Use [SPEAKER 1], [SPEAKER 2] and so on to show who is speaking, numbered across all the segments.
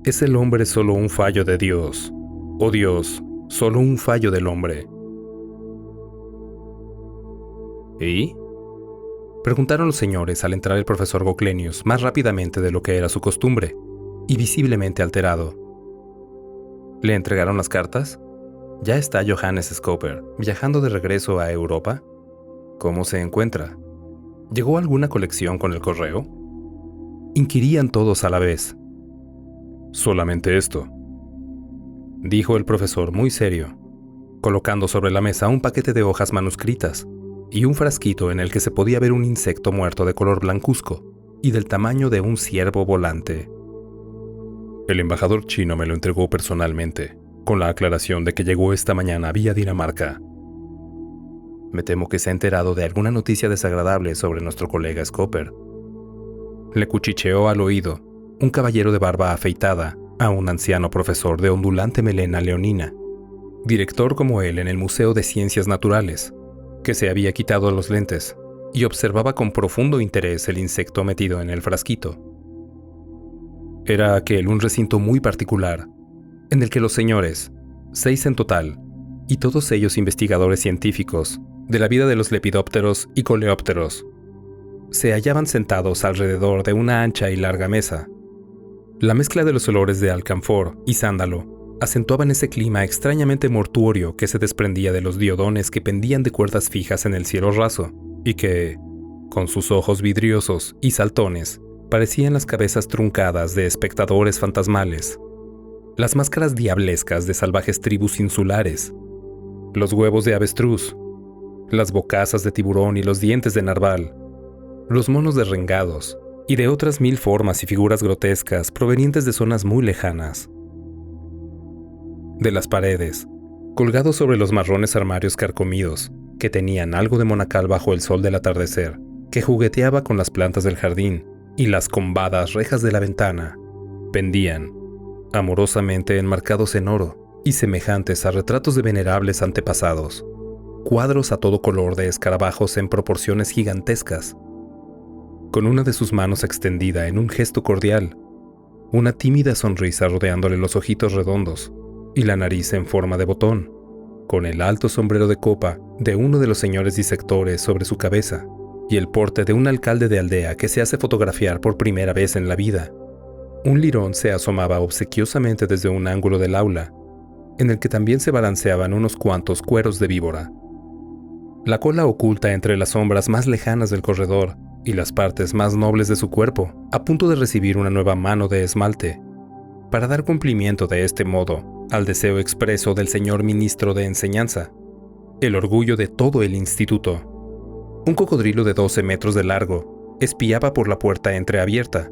[SPEAKER 1] ¿Es el hombre solo un fallo de Dios? ¿O Dios solo un fallo del hombre? ¿Y? Preguntaron los señores al entrar el profesor Goclenius más rápidamente de lo que era su costumbre, y visiblemente alterado. ¿Le entregaron las cartas? ¿Ya está Johannes Skoper viajando de regreso a Europa? ¿Cómo se encuentra? ¿Llegó alguna colección con el correo? Inquirían todos a la vez. Solamente esto, dijo el profesor muy serio, colocando sobre la mesa un paquete de hojas manuscritas y un frasquito en el que se podía ver un insecto muerto de color blancuzco y del tamaño de un ciervo volante. El embajador chino me lo entregó personalmente, con la aclaración de que llegó esta mañana vía Dinamarca. Me temo que se ha enterado de alguna noticia desagradable sobre nuestro colega Skoper. Le cuchicheó al oído un caballero de barba afeitada a un anciano profesor de ondulante melena leonina, director como él en el Museo de Ciencias Naturales, que se había quitado los lentes y observaba con profundo interés el insecto metido en el frasquito. Era aquel un recinto muy particular, en el que los señores, 6 en total, y todos ellos investigadores científicos de la vida de los lepidópteros y coleópteros, se hallaban sentados alrededor de una ancha y larga mesa. La mezcla de los olores de alcanfor y sándalo acentuaban ese clima extrañamente mortuorio que se desprendía de los diodones que pendían de cuerdas fijas en el cielo raso y que, con sus ojos vidriosos y saltones, parecían las cabezas truncadas de espectadores fantasmales, las máscaras diablescas de salvajes tribus insulares, los huevos de avestruz, las bocazas de tiburón y los dientes de narval, los monos derrengados y de otras 1000 formas y figuras grotescas provenientes de zonas muy lejanas. De las paredes, colgados sobre los marrones armarios carcomidos, que tenían algo de monacal bajo el sol del atardecer, que jugueteaba con las plantas del jardín y las combadas rejas de la ventana, pendían, amorosamente enmarcados en oro y semejantes a retratos de venerables antepasados, cuadros a todo color de escarabajos en proporciones gigantescas, con una de sus manos extendida en un gesto cordial, una tímida sonrisa rodeándole los ojitos redondos y la nariz en forma de botón, con el alto sombrero de copa de uno de los señores disectores sobre su cabeza y el porte de un alcalde de aldea que se hace fotografiar por primera vez en la vida. Un lirón se asomaba obsequiosamente desde un ángulo del aula, en el que también se balanceaban unos cuantos cueros de víbora. La cola oculta entre las sombras más lejanas del corredor y las partes más nobles de su cuerpo, a punto de recibir una nueva mano de esmalte, para dar cumplimiento de este modo al deseo expreso del señor ministro de Enseñanza, el orgullo de todo el instituto. Un cocodrilo de 12 metros de largo espiaba por la puerta entreabierta.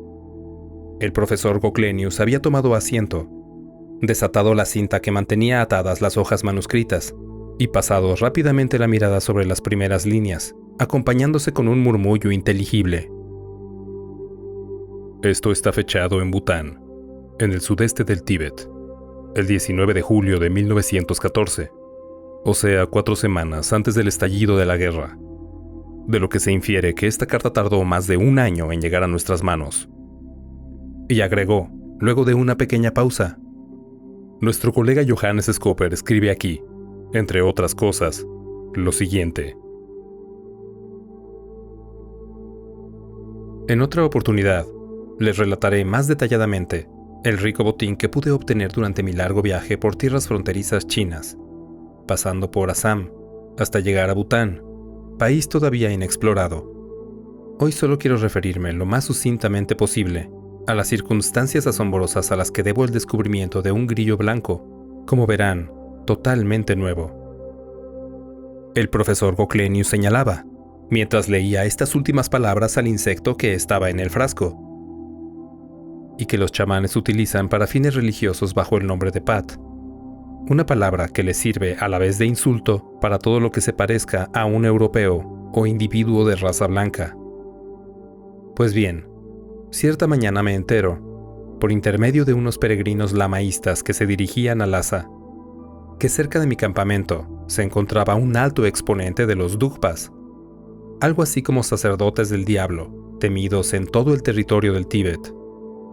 [SPEAKER 1] El profesor Goclenius había tomado asiento, desatado la cinta que mantenía atadas las hojas manuscritas y pasado rápidamente la mirada sobre las primeras líneas, acompañándose con un murmullo inteligible. Esto está fechado en Bután, en el sudeste del Tíbet, el 19 de julio de 1914, o sea, 4 semanas antes del estallido de la guerra, de lo que se infiere que esta carta tardó más de 1 año en llegar a nuestras manos. Y agregó, luego de una pequeña pausa, nuestro colega Johannes Skoper escribe aquí, entre otras cosas, lo siguiente. En otra oportunidad, les relataré más detalladamente el rico botín que pude obtener durante mi largo viaje por tierras fronterizas chinas, pasando por Assam hasta llegar a Bután, país todavía inexplorado. Hoy solo quiero referirme lo más sucintamente posible a las circunstancias asombrosas a las que debo el descubrimiento de un grillo blanco, como verán, totalmente nuevo. El profesor Goclenius señalaba, mientras leía estas últimas palabras al insecto que estaba en el frasco, y que los chamanes utilizan para fines religiosos bajo el nombre de Pat, una palabra que les sirve a la vez de insulto para todo lo que se parezca a un europeo o individuo de raza blanca. Pues bien, cierta mañana me entero, por intermedio de unos peregrinos lamaístas que se dirigían a Lhasa, que cerca de mi campamento se encontraba un alto exponente de los Dugpas, algo así como sacerdotes del diablo, temidos en todo el territorio del Tíbet.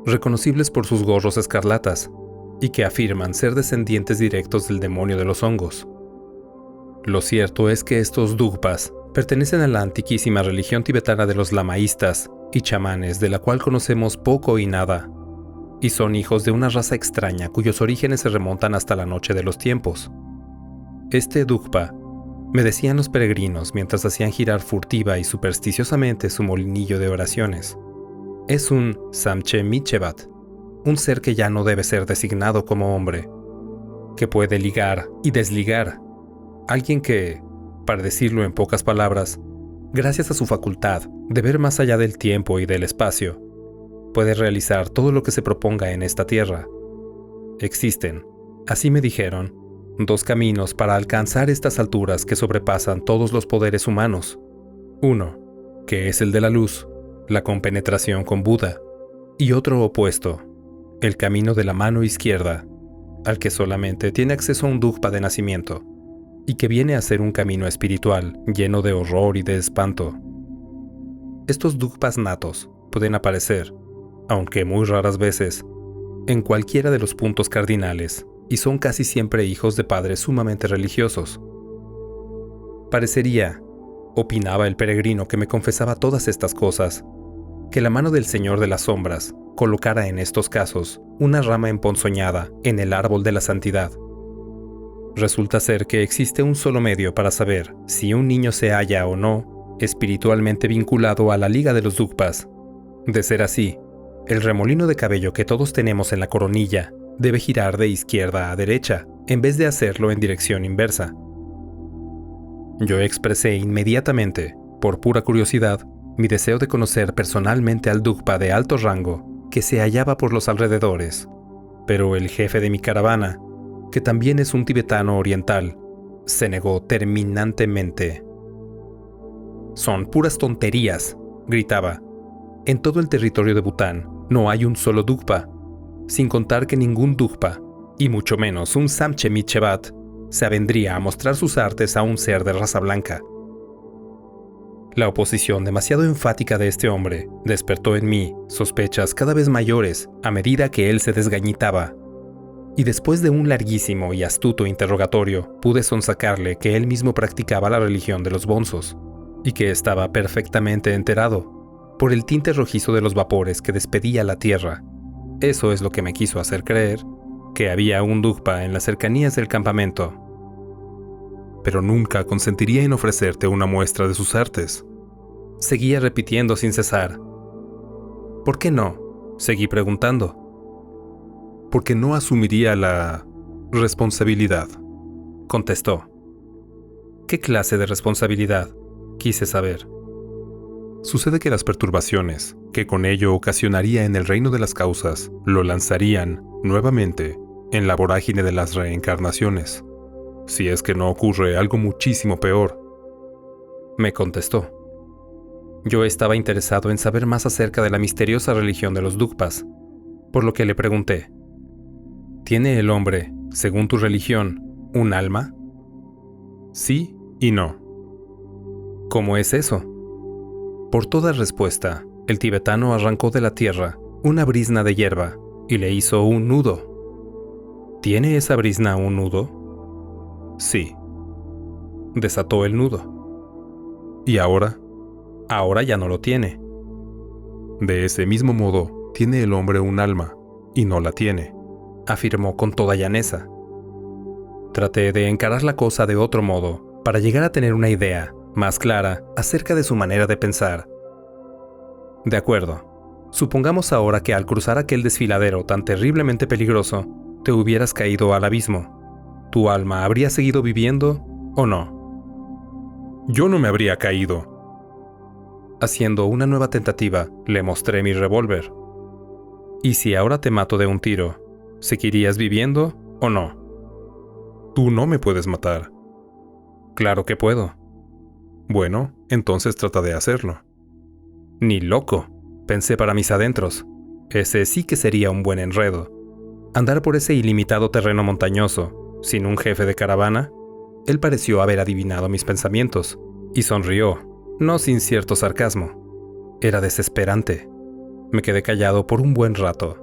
[SPEAKER 1] reconocibles por sus gorros escarlatas, y que afirman ser descendientes directos del demonio de los hongos. Lo cierto es que estos Dugpas pertenecen a la antiquísima religión tibetana de los lamaístas y chamanes, de la cual conocemos poco y nada, y son hijos de una raza extraña cuyos orígenes se remontan hasta la noche de los tiempos. Este Dugpa, me decían los peregrinos mientras hacían girar furtiva y supersticiosamente su molinillo de oraciones, es un Samche Michevat, un ser que ya no debe ser designado como hombre, que puede ligar y desligar, alguien que, para decirlo en pocas palabras, gracias a su facultad de ver más allá del tiempo y del espacio, puede realizar todo lo que se proponga en esta tierra. Existen, así me dijeron, dos caminos para alcanzar estas alturas que sobrepasan todos los poderes humanos. Uno, que es el de la luz, la compenetración con Buda, y otro opuesto, el camino de la mano izquierda, al que solamente tiene acceso un Dugpa de nacimiento, y que viene a ser un camino espiritual lleno de horror y de espanto. Estos Dugpas natos pueden aparecer, aunque muy raras veces, en cualquiera de los puntos cardinales, y son casi siempre hijos de padres sumamente religiosos. Parecería, opinaba el peregrino que me confesaba todas estas cosas, que la mano del Señor de las Sombras colocara en estos casos una rama emponzoñada en el árbol de la santidad. Resulta ser que existe un solo medio para saber si un niño se halla o no espiritualmente vinculado a la Liga de los Dugpas. De ser así, el remolino de cabello que todos tenemos en la coronilla debe girar de izquierda a derecha, en vez de hacerlo en dirección inversa. Yo expresé inmediatamente, por pura curiosidad, mi deseo de conocer personalmente al Dugpa de alto rango que se hallaba por los alrededores, pero el jefe de mi caravana, que también es un tibetano oriental, se negó terminantemente. «Son puras tonterías», gritaba. «En todo el territorio de Bután no hay un solo Dugpa, sin contar que ningún Dugpa, y mucho menos un Samche Michevat, se avendría a mostrar sus artes a un ser de raza blanca». La oposición demasiado enfática de este hombre despertó en mí sospechas cada vez mayores a medida que él se desgañitaba, y después de un larguísimo y astuto interrogatorio pude sonsacarle que él mismo practicaba la religión de los bonzos, y que estaba perfectamente enterado por el tinte rojizo de los vapores que despedía la tierra. Eso es lo que me quiso hacer creer, que había un Dugpa en las cercanías del campamento. «Pero nunca consentiría en ofrecerte una muestra de sus artes», seguía repitiendo sin cesar. «¿Por qué no?», seguí preguntando. «Porque no asumiría la responsabilidad», contestó. «¿Qué clase de responsabilidad?», quise saber. «Sucede que las perturbaciones que con ello ocasionaría en el reino de las causas lo lanzarían, nuevamente, en la vorágine de las reencarnaciones, si es que no ocurre algo muchísimo peor», me contestó. Yo estaba interesado en saber más acerca de la misteriosa religión de los Dugpas, por lo que le pregunté: «¿Tiene el hombre, según tu religión, un alma?». «Sí y no». «¿Cómo es eso?». Por toda respuesta, el tibetano arrancó de la tierra una brizna de hierba y le hizo un nudo. «¿Tiene esa brizna un nudo?». «Sí». Desató el nudo. «¿Y ahora?». «Ahora ya no lo tiene». «De ese mismo modo, tiene el hombre un alma, y no la tiene», afirmó con toda llaneza. Traté de encarar la cosa de otro modo, para llegar a tener una idea más clara acerca de su manera de pensar. «De acuerdo. Supongamos ahora que al cruzar aquel desfiladero tan terriblemente peligroso, te hubieras caído al abismo. ¿Tu alma habría seguido viviendo o no?». «Yo no me habría caído». Haciendo una nueva tentativa, le mostré mi revólver. «¿Y si ahora te mato de un tiro, seguirías viviendo o no?». «Tú no me puedes matar». «Claro que puedo». «Bueno, entonces trata de hacerlo». «Ni loco», pensé para mis adentros. Ese sí que sería un buen enredo. Andar por ese ilimitado terreno montañoso, sin un jefe de caravana. Él pareció haber adivinado mis pensamientos, y sonrió, no sin cierto sarcasmo. Era desesperante. Me quedé callado por un buen rato.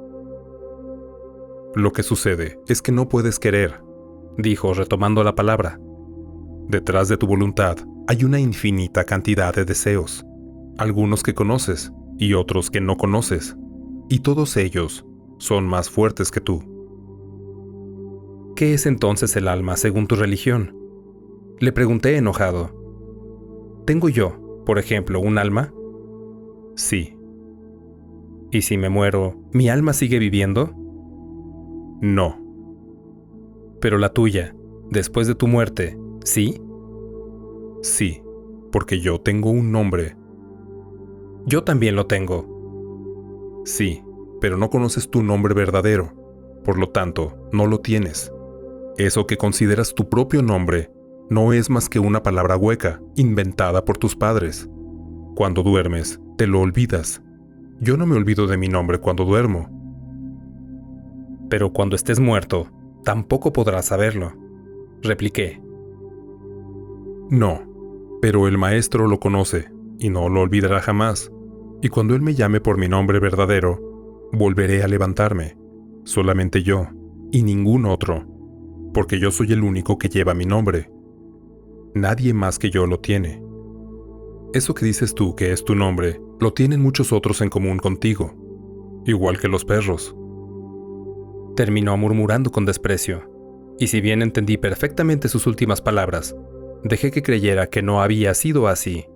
[SPEAKER 2] Lo que sucede es que no puedes querer,
[SPEAKER 1] dijo retomando la palabra.
[SPEAKER 2] Detrás de tu voluntad hay una infinita cantidad de deseos, algunos que conoces y otros que no conoces, y todos ellos son más fuertes que tú.
[SPEAKER 1] ¿Qué es entonces el alma según tu religión? Le pregunté enojado. ¿Tengo yo, por ejemplo, un alma?
[SPEAKER 2] Sí.
[SPEAKER 1] ¿Y si me muero, mi alma sigue viviendo?
[SPEAKER 2] No.
[SPEAKER 1] Pero la tuya, después de tu muerte, ¿sí?
[SPEAKER 2] Sí, porque yo tengo un nombre.
[SPEAKER 1] Yo también lo tengo.
[SPEAKER 2] Sí, pero no conoces tu nombre verdadero. Por lo tanto, no lo tienes. Eso que consideras tu propio nombre no es más que una palabra hueca, inventada por tus padres. Cuando duermes, te lo olvidas. Yo no me olvido de mi nombre cuando duermo.
[SPEAKER 1] Pero cuando estés muerto, tampoco podrás saberlo, repliqué.
[SPEAKER 2] No, pero el maestro lo conoce y no lo olvidará jamás. Y cuando él me llame por mi nombre verdadero, volveré a levantarme. Solamente yo y ningún otro, porque yo soy el único que lleva mi nombre. Nadie más que yo lo tiene. Eso que dices tú que es tu nombre, lo tienen muchos otros en común contigo, igual que los perros.
[SPEAKER 1] Terminó murmurando con desprecio, y si bien entendí perfectamente sus últimas palabras, dejé que creyera que no había sido así.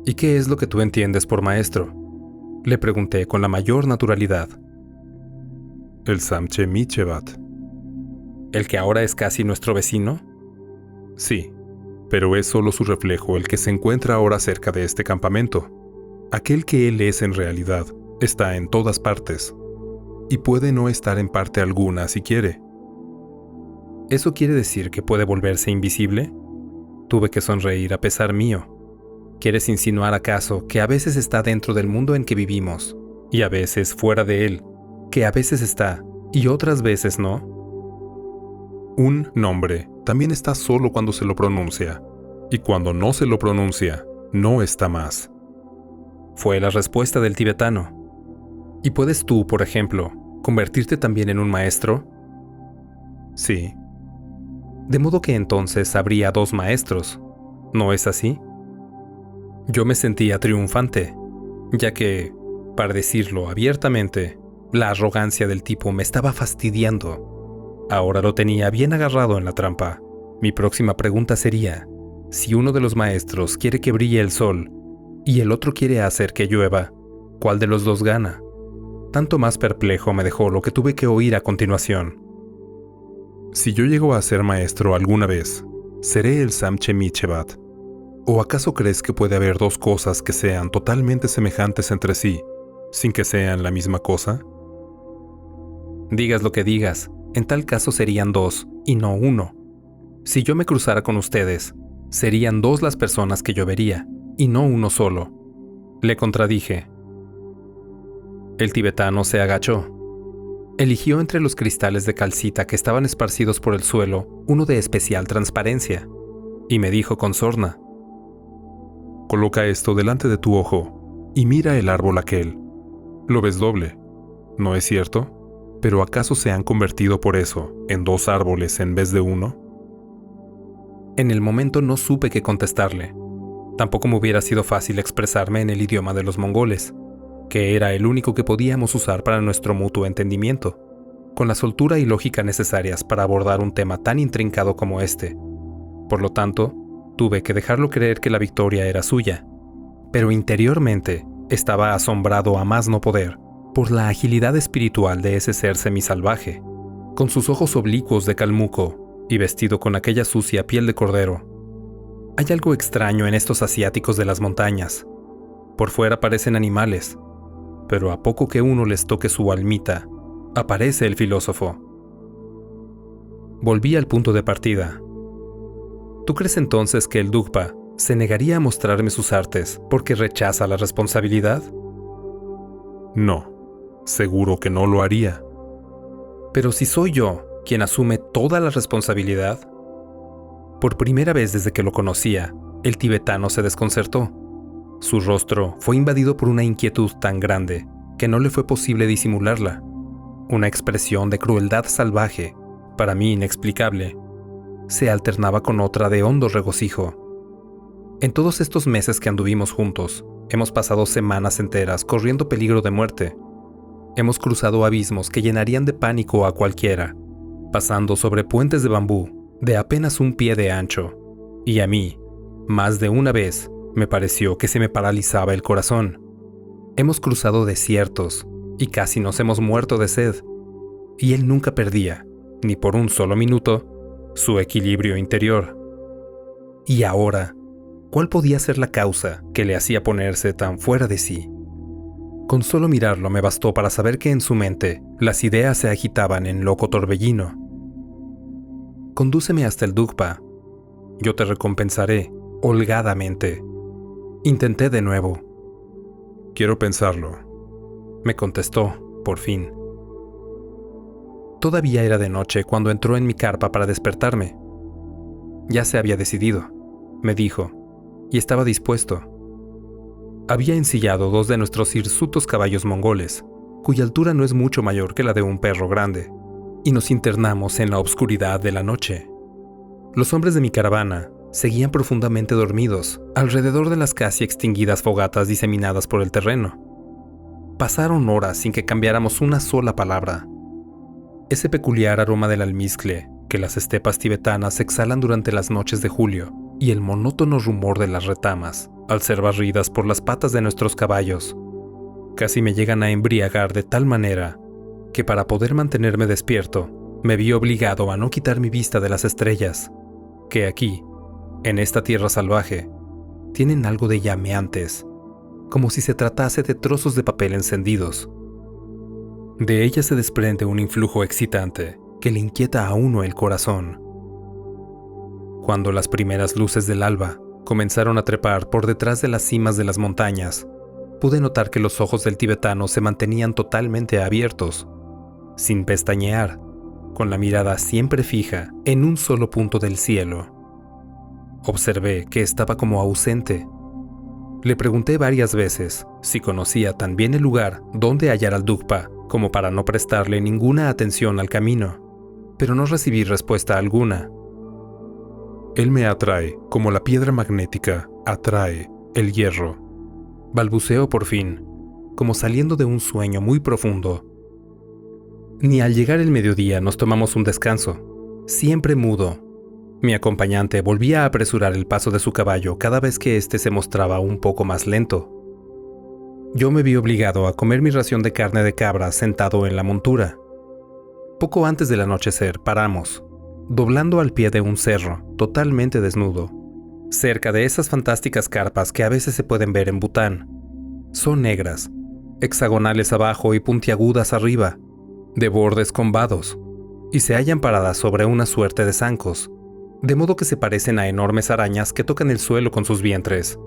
[SPEAKER 1] ¿Y qué es lo que tú entiendes por maestro? Le pregunté con la mayor naturalidad.
[SPEAKER 2] El Samche Michevat.
[SPEAKER 1] ¿El que ahora es casi nuestro vecino?
[SPEAKER 2] Sí, pero es solo su reflejo el que se encuentra ahora cerca de este campamento. Aquel que él es en realidad está en todas partes, y puede no estar en parte alguna si quiere.
[SPEAKER 1] ¿Eso quiere decir que puede volverse invisible? Tuve que sonreír a pesar mío. ¿Quieres insinuar acaso que a veces está dentro del mundo en que vivimos, y a veces fuera de él, que a veces está, y otras veces no?
[SPEAKER 2] Un nombre también está solo cuando se lo pronuncia, y cuando no se lo pronuncia, no está más.
[SPEAKER 1] Fue la respuesta del tibetano. ¿Y puedes tú, por ejemplo, convertirte también en un maestro?
[SPEAKER 2] Sí.
[SPEAKER 1] De modo que entonces habría dos maestros, ¿no es así? Yo me sentía triunfante, ya que, para decirlo abiertamente, la arrogancia del tipo me estaba fastidiando. Ahora lo tenía bien agarrado en la trampa. Mi próxima pregunta sería, si uno de los maestros quiere que brille el sol y el otro quiere hacer que llueva, ¿cuál de los dos gana? Tanto más perplejo me dejó lo que tuve que oír a continuación.
[SPEAKER 2] Si yo llego a ser maestro alguna vez, seré el Samche Michevat. ¿O acaso crees que puede haber dos cosas que sean totalmente semejantes entre sí, sin que sean la misma cosa?
[SPEAKER 1] Digas lo que digas, en tal caso serían dos, y no uno. Si yo me cruzara con ustedes, serían dos las personas que yo vería, y no uno solo. Le contradije. El tibetano se agachó. Eligió entre los cristales de calcita que estaban esparcidos por el suelo uno de especial transparencia, y me dijo con sorna.
[SPEAKER 2] Coloca esto delante de tu ojo y mira el árbol aquel. Lo ves doble, ¿no es cierto? ¿Pero acaso se han convertido por eso en dos árboles en vez de uno?
[SPEAKER 1] En el momento no supe qué contestarle. Tampoco me hubiera sido fácil expresarme en el idioma de los mongoles, que era el único que podíamos usar para nuestro mutuo entendimiento, con la soltura y lógica necesarias para abordar un tema tan intrincado como este. Por lo tanto, tuve que dejarlo creer que la victoria era suya, pero interiormente estaba asombrado a más no poder por la agilidad espiritual de ese ser semisalvaje, con sus ojos oblicuos de calmuco y vestido con aquella sucia piel de cordero. Hay algo extraño en estos asiáticos de las montañas. Por fuera parecen animales, pero a poco que uno les toque su almita, aparece el filósofo. Volví al punto de partida. ¿Tú crees entonces que el Dugpa se negaría a mostrarme sus artes porque rechaza la responsabilidad?
[SPEAKER 2] No, seguro que no lo haría.
[SPEAKER 1] Pero si soy yo quien asume toda la responsabilidad. Por primera vez desde que lo conocía, el tibetano se desconcertó. Su rostro fue invadido por una inquietud tan grande que no le fue posible disimularla. Una expresión de crueldad salvaje, para mí inexplicable, se alternaba con otra de hondo regocijo. En todos estos meses que anduvimos juntos, hemos pasado semanas enteras corriendo peligro de muerte. Hemos cruzado abismos que llenarían de pánico a cualquiera, pasando sobre puentes de bambú de apenas un pie de ancho, y a mí, más de una vez, me pareció que se me paralizaba el corazón. Hemos cruzado desiertos y casi nos hemos muerto de sed, y él nunca perdía, ni por un solo minuto, su equilibrio interior. Y ahora, ¿cuál podía ser la causa que le hacía ponerse tan fuera de sí? Con solo mirarlo me bastó para saber que en su mente las ideas se agitaban en loco torbellino. Condúceme hasta el Dugpa. Yo te recompensaré, holgadamente. Intenté de nuevo.
[SPEAKER 2] Quiero pensarlo,
[SPEAKER 1] me contestó, por fin. Todavía era de noche cuando entró en mi carpa para despertarme. Ya se había decidido, me dijo, y estaba dispuesto. Había ensillado 2 de nuestros hirsutos caballos mongoles, cuya altura no es mucho mayor que la de un perro grande, y nos internamos en la obscuridad de la noche. Los hombres de mi caravana seguían profundamente dormidos alrededor de las casi extinguidas fogatas diseminadas por el terreno. Pasaron horas sin que cambiáramos una sola palabra. Ese peculiar aroma del almizcle que las estepas tibetanas exhalan durante las noches de julio y el monótono rumor de las retamas al ser barridas por las patas de nuestros caballos casi me llegan a embriagar de tal manera que para poder mantenerme despierto me vi obligado a no quitar mi vista de las estrellas, que aquí, en esta tierra salvaje, tienen algo de llameantes, como si se tratase de trozos de papel encendidos. De ellas se desprende un influjo excitante que le inquieta a uno el corazón. Cuando las primeras luces del alba comenzaron a trepar por detrás de las cimas de las montañas, pude notar que los ojos del tibetano se mantenían totalmente abiertos, sin pestañear, con la mirada siempre fija en un solo punto del cielo. Observé que estaba como ausente. Le pregunté varias veces si conocía tan bien el lugar donde hallar al Dugpa como para no prestarle ninguna atención al camino, pero no recibí respuesta alguna.
[SPEAKER 2] Él me atrae como la piedra magnética atrae el hierro.
[SPEAKER 1] Balbuceó por fin, como saliendo de un sueño muy profundo. Ni al llegar el mediodía nos tomamos un descanso, siempre mudo. Mi acompañante volvía a apresurar el paso de su caballo cada vez que éste se mostraba un poco más lento. Yo me vi obligado a comer mi ración de carne de cabra sentado en la montura. Poco antes del anochecer paramos, doblando al pie de un cerro, totalmente desnudo, cerca de esas fantásticas carpas que a veces se pueden ver en Bután. Son negras, hexagonales abajo y puntiagudas arriba, de bordes combados, y se hallan paradas sobre una suerte de zancos, de modo que se parecen a enormes arañas que tocan el suelo con sus vientres.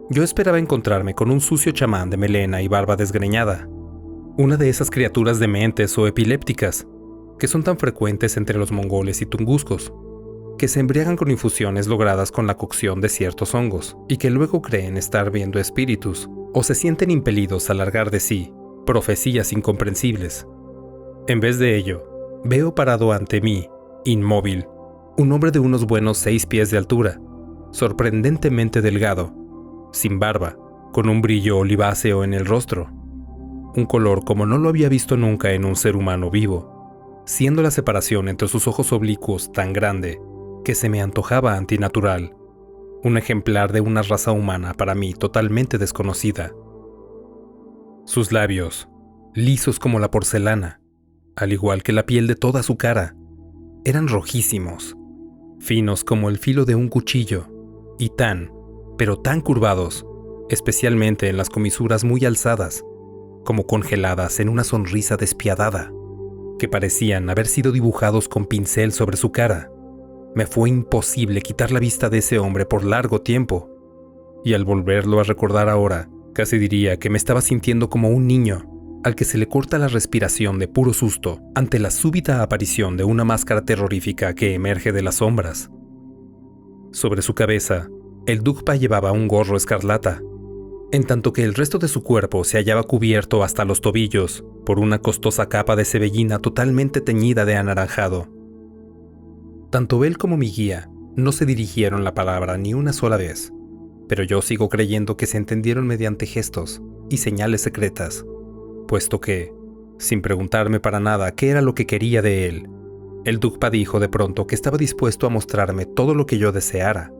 [SPEAKER 1] Yo esperaba encontrarme con un sucio chamán de melena y barba desgreñada, una de esas criaturas dementes o epilépticas que son tan frecuentes entre los mongoles y tunguscos, que se embriagan con infusiones logradas con la cocción de ciertos hongos y que luego creen estar viendo espíritus o se sienten impelidos a largar de sí profecías incomprensibles. En vez de ello, veo parado ante mí, inmóvil, un hombre de unos buenos 6 pies de altura, sorprendentemente delgado, sin barba, con un brillo oliváceo en el rostro, un color como no lo había visto nunca en un ser humano vivo, siendo la separación entre sus ojos oblicuos tan grande que se me antojaba antinatural, un ejemplar de una raza humana para mí totalmente desconocida. Sus labios, lisos como la porcelana, al igual que la piel de toda su cara, eran rojísimos, finos como el filo de un cuchillo, y pero tan curvados, especialmente en las comisuras muy alzadas, como congeladas en una sonrisa despiadada, que parecían haber sido dibujados con pincel sobre su cara. Me fue imposible quitar la vista de ese hombre por largo tiempo, y al volverlo a recordar ahora, casi diría que me estaba sintiendo como un niño al que se le corta la respiración de puro susto ante la súbita aparición de una máscara terrorífica que emerge de las sombras. Sobre su cabeza El Dugpa llevaba un gorro escarlata, en tanto que el resto de su cuerpo se hallaba cubierto hasta los tobillos por una costosa capa de cebellina totalmente teñida de anaranjado. Tanto él como mi guía no se dirigieron la palabra ni una sola vez, pero yo sigo creyendo que se entendieron mediante gestos y señales secretas, puesto que, sin preguntarme para nada qué era lo que quería de él, el Dugpa dijo de pronto que estaba dispuesto a mostrarme todo lo que yo deseara,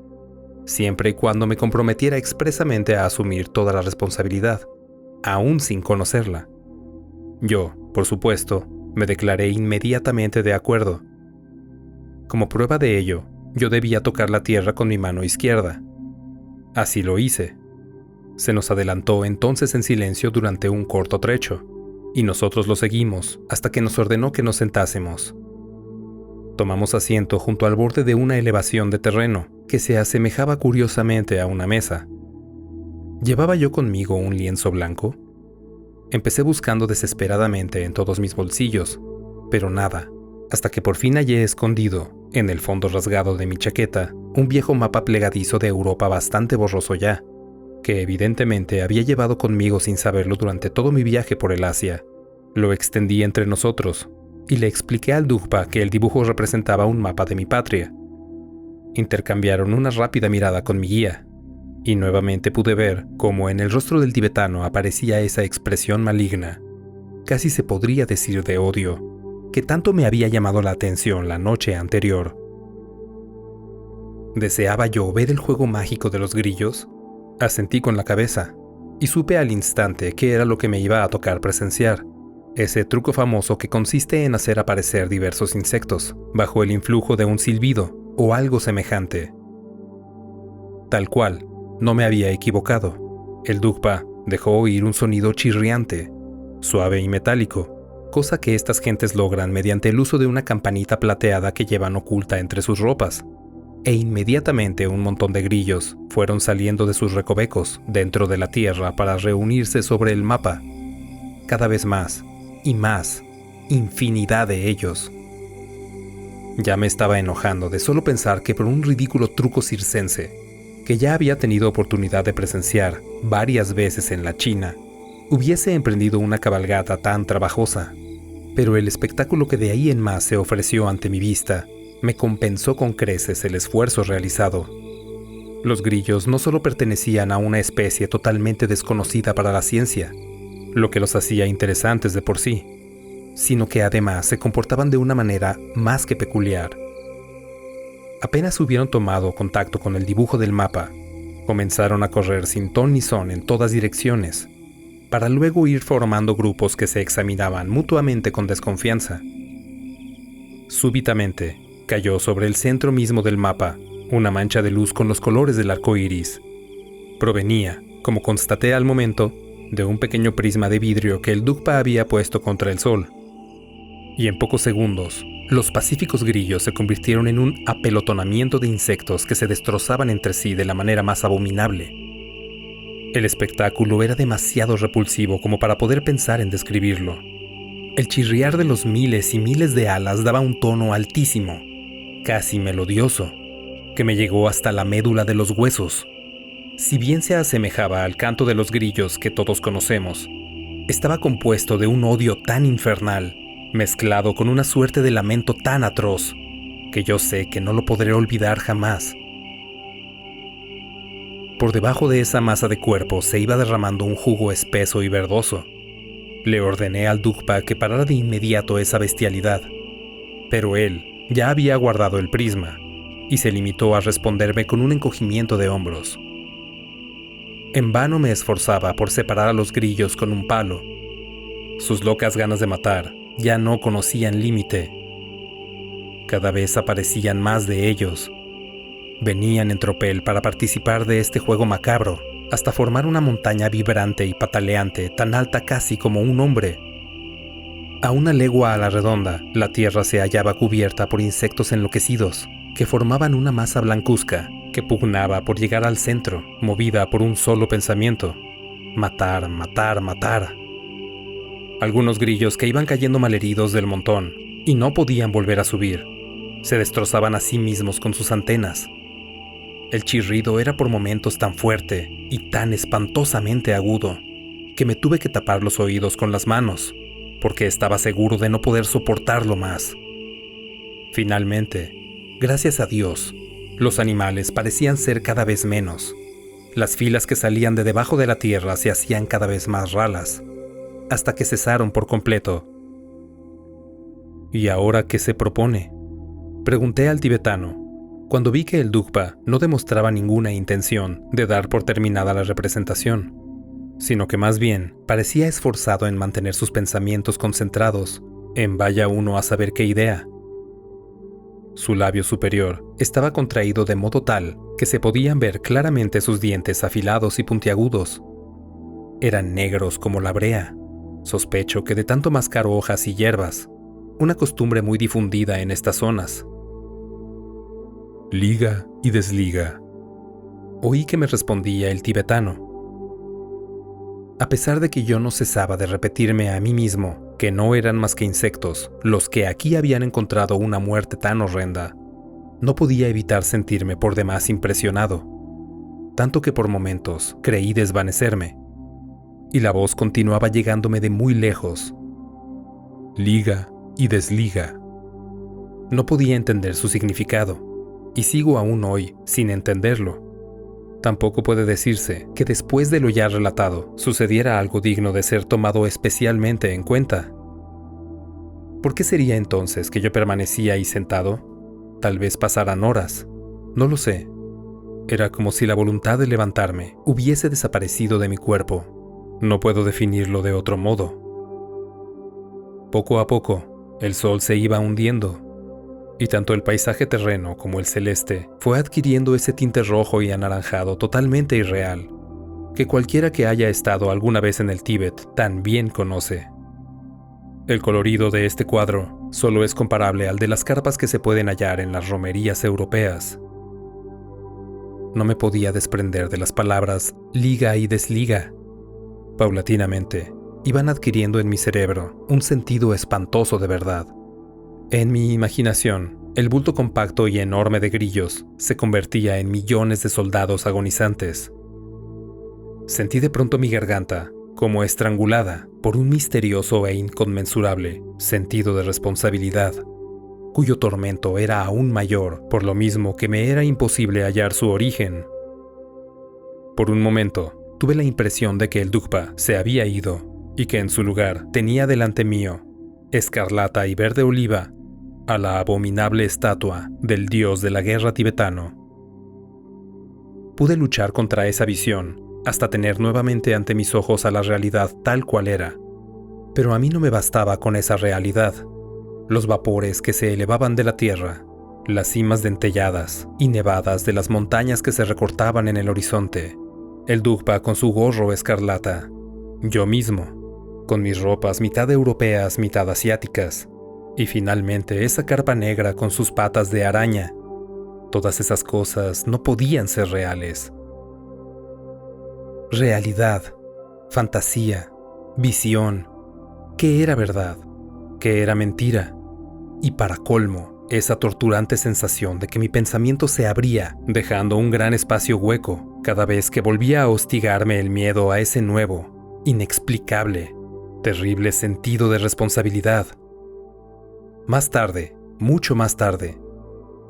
[SPEAKER 1] siempre y cuando me comprometiera expresamente a asumir toda la responsabilidad, aún sin conocerla. Yo, por supuesto, me declaré inmediatamente de acuerdo. Como prueba de ello, yo debía tocar la tierra con mi mano izquierda. Así lo hice. Se nos adelantó entonces en silencio durante un corto trecho, y nosotros lo seguimos hasta que nos ordenó que nos sentásemos. Tomamos asiento junto al borde de una elevación de terreno que se asemejaba curiosamente a una mesa. ¿Llevaba yo conmigo un lienzo blanco? Empecé buscando desesperadamente en todos mis bolsillos, pero nada, hasta que por fin hallé escondido, en el fondo rasgado de mi chaqueta, un viejo mapa plegadizo de Europa bastante borroso ya, que evidentemente había llevado conmigo sin saberlo durante todo mi viaje por el Asia. Lo extendí entre nosotros, y le expliqué al Dugpa que el dibujo representaba un mapa de mi patria. Intercambiaron una rápida mirada con mi guía, y nuevamente pude ver cómo en el rostro del tibetano aparecía esa expresión maligna, casi se podría decir de odio, que tanto me había llamado la atención la noche anterior. ¿Deseaba yo ver el juego mágico de los grillos? Asentí con la cabeza, y supe al instante qué era lo que me iba a tocar presenciar. Ese truco famoso que consiste en hacer aparecer diversos insectos bajo el influjo de un silbido o algo semejante. Tal cual, no me había equivocado. El Dugpa dejó oír un sonido chirriante, suave y metálico, cosa que estas gentes logran mediante el uso de una campanita plateada que llevan oculta entre sus ropas. E inmediatamente un montón de grillos fueron saliendo de sus recovecos dentro de la tierra para reunirse sobre el mapa. Cada vez más y más, infinidad de ellos. Ya me estaba enojando de solo pensar que por un ridículo truco circense, que ya había tenido oportunidad de presenciar varias veces en la China, hubiese emprendido una cabalgata tan trabajosa. Pero el espectáculo que de ahí en más se ofreció ante mi vista me compensó con creces el esfuerzo realizado. Los grillos no solo pertenecían a una especie totalmente desconocida para la ciencia, lo que los hacía interesantes de por sí, sino que además se comportaban de una manera más que peculiar. Apenas hubieron tomado contacto con el dibujo del mapa, comenzaron a correr sin ton ni son en todas direcciones, para luego ir formando grupos que se examinaban mutuamente con desconfianza. Súbitamente, cayó sobre el centro mismo del mapa una mancha de luz con los colores del arco iris. Provenía, como constaté al momento, de un pequeño prisma de vidrio que el Dugpa había puesto contra el sol. Y en pocos segundos, los pacíficos grillos se convirtieron en un apelotonamiento de insectos que se destrozaban entre sí de la manera más abominable. El espectáculo era demasiado repulsivo como para poder pensar en describirlo. El chirriar de los miles y miles de alas daba un tono altísimo, casi melodioso, que me llegó hasta la médula de los huesos. Si bien se asemejaba al canto de los grillos que todos conocemos, estaba compuesto de un odio tan infernal, mezclado con una suerte de lamento tan atroz, que yo sé que no lo podré olvidar jamás. Por debajo de esa masa de cuerpo se iba derramando un jugo espeso y verdoso. Le ordené al Dugpa que parara de inmediato esa bestialidad, pero él ya había guardado el prisma y se limitó a responderme con un encogimiento de hombros. En vano me esforzaba por separar a los grillos con un palo. Sus locas ganas de matar ya no conocían límite. Cada vez aparecían más de ellos. Venían en tropel para participar de este juego macabro, hasta formar una montaña vibrante y pataleante tan alta casi como un hombre. A una legua a la redonda, la tierra se hallaba cubierta por insectos enloquecidos, que formaban una masa blancuzca que pugnaba por llegar al centro, movida por un solo pensamiento: matar, matar, matar. Algunos grillos que iban cayendo malheridos del montón y no podían volver a subir, se destrozaban a sí mismos con sus antenas. El chirrido era por momentos tan fuerte y tan espantosamente agudo que me tuve que tapar los oídos con las manos, porque estaba seguro de no poder soportarlo más. Finalmente, gracias a Dios, los animales parecían ser cada vez menos. Las filas que salían de debajo de la tierra se hacían cada vez más raras, hasta que cesaron por completo. ¿Y ahora qué se propone?, pregunté al tibetano, cuando vi que el Dugpa no demostraba ninguna intención de dar por terminada la representación, sino que más bien parecía esforzado en mantener sus pensamientos concentrados en vaya uno a saber qué idea. Su labio superior estaba contraído de modo tal que se podían ver claramente sus dientes afilados y puntiagudos. Eran negros como la brea. Sospecho que de tanto mascar hojas y hierbas, una costumbre muy difundida en estas zonas.
[SPEAKER 2] Liga y desliga.
[SPEAKER 1] Oí que me respondía el tibetano. A pesar de que yo no cesaba de repetirme a mí mismo que no eran más que insectos los que aquí habían encontrado una muerte tan horrenda, no podía evitar sentirme por demás impresionado, tanto que por momentos creí desvanecerme, y la voz continuaba llegándome de muy lejos.
[SPEAKER 2] Liga y desliga.
[SPEAKER 1] No podía entender su significado, y sigo aún hoy sin entenderlo. Tampoco puede decirse que después de lo ya relatado sucediera algo digno de ser tomado especialmente en cuenta. ¿Por qué sería entonces que yo permanecía ahí sentado? Tal vez pasaran horas. No lo sé. Era como si la voluntad de levantarme hubiese desaparecido de mi cuerpo. No puedo definirlo de otro modo. Poco a poco, el sol se iba hundiendo, y tanto el paisaje terreno como el celeste fue adquiriendo ese tinte rojo y anaranjado totalmente irreal, que cualquiera que haya estado alguna vez en el Tíbet también conoce. El colorido de este cuadro solo es comparable al de las carpas que se pueden hallar en las romerías europeas. No me podía desprender de las palabras liga y desliga. Paulatinamente, iban adquiriendo en mi cerebro un sentido espantoso de verdad. En mi imaginación, el bulto compacto y enorme de grillos se convertía en millones de soldados agonizantes. Sentí de pronto mi garganta como estrangulada por un misterioso e inconmensurable sentido de responsabilidad, cuyo tormento era aún mayor por lo mismo que me era imposible hallar su origen. Por un momento, tuve la impresión de que el Dugpa se había ido y que en su lugar tenía delante mío, escarlata y verde oliva, a la abominable estatua del dios de la guerra tibetano. Pude luchar contra esa visión hasta tener nuevamente ante mis ojos a la realidad tal cual era. Pero a mí no me bastaba con esa realidad. Los vapores que se elevaban de la tierra, las cimas dentelladas y nevadas de las montañas que se recortaban en el horizonte, el Dugpa con su gorro escarlata, yo mismo, con mis ropas mitad europeas, mitad asiáticas, y finalmente esa carpa negra con sus patas de araña. Todas esas cosas no podían ser reales. Realidad, fantasía, visión. ¿Qué era verdad? ¿Qué era mentira? Y para colmo, esa torturante sensación de que mi pensamiento se abría, dejando un gran espacio hueco cada vez que volvía a hostigarme el miedo a ese nuevo, inexplicable, terrible sentido de responsabilidad. Más tarde, mucho más tarde,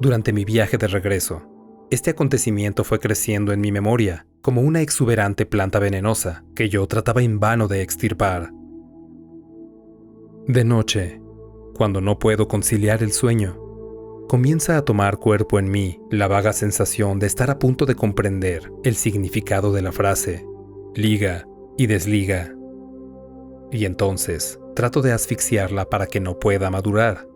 [SPEAKER 1] durante mi viaje de regreso, este acontecimiento fue creciendo en mi memoria como una exuberante planta venenosa que yo trataba en vano de extirpar. De noche, cuando no puedo conciliar el sueño, comienza a tomar cuerpo en mí la vaga sensación de estar a punto de comprender el significado de la frase liga y desliga. Y entonces trato de asfixiarla para que no pueda madurar.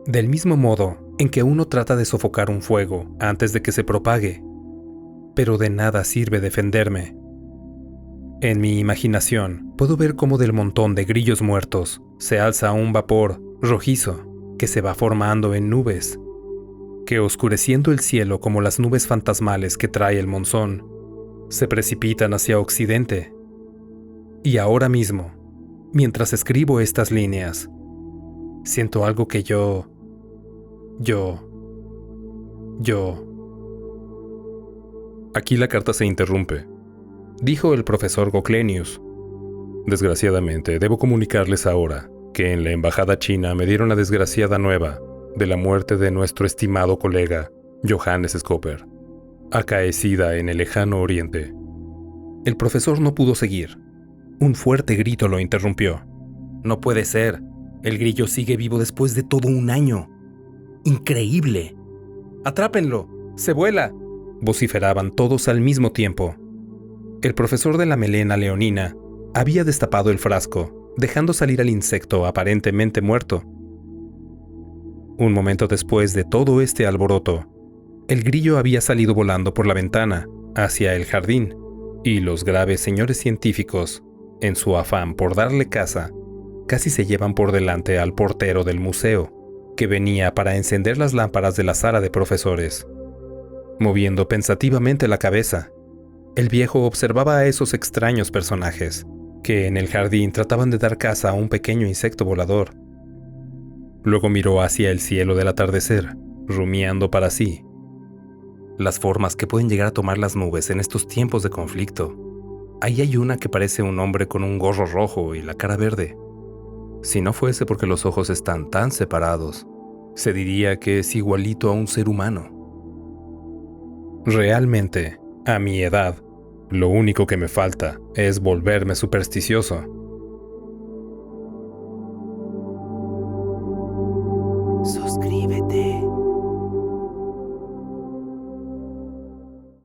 [SPEAKER 1] Del mismo modo en que uno trata de sofocar un fuego antes de que se propague, pero de nada sirve defenderme. En mi imaginación puedo ver cómo del montón de grillos muertos se alza un vapor rojizo que se va formando en nubes, que oscureciendo el cielo como las nubes fantasmales que trae el monzón, se precipitan hacia occidente. Y ahora mismo, mientras escribo estas líneas, siento algo que Aquí la carta se interrumpe, dijo el profesor Goclenius. Desgraciadamente, debo comunicarles ahora que en la embajada china me dieron la desgraciada nueva de la muerte de nuestro estimado colega, Johannes Scopper, acaecida en el lejano oriente. El profesor no pudo seguir. Un fuerte grito lo interrumpió. No puede ser. El grillo sigue vivo después de todo un año. ¡Increíble! ¡Atrápenlo! ¡Se vuela!, vociferaban todos al mismo tiempo. El profesor de la melena leonina había destapado el frasco, dejando salir al insecto aparentemente muerto. Un momento después de todo este alboroto, el grillo había salido volando por la ventana hacia el jardín, y los graves señores científicos, en su afán por darle caza, casi se llevan por delante al portero del museo, que venía para encender las lámparas de la sala de profesores. Moviendo pensativamente la cabeza, el viejo observaba a esos extraños personajes, que en el jardín trataban de dar caza a un pequeño insecto volador. Luego miró hacia el cielo del atardecer, rumiando para sí. Las formas que pueden llegar a tomar las nubes en estos tiempos de conflicto. Ahí hay una que parece un hombre con un gorro rojo y la cara verde. Si no fuese porque los ojos están tan separados, se diría que es igualito a un ser humano. Realmente, a mi edad, lo único que me falta es volverme supersticioso.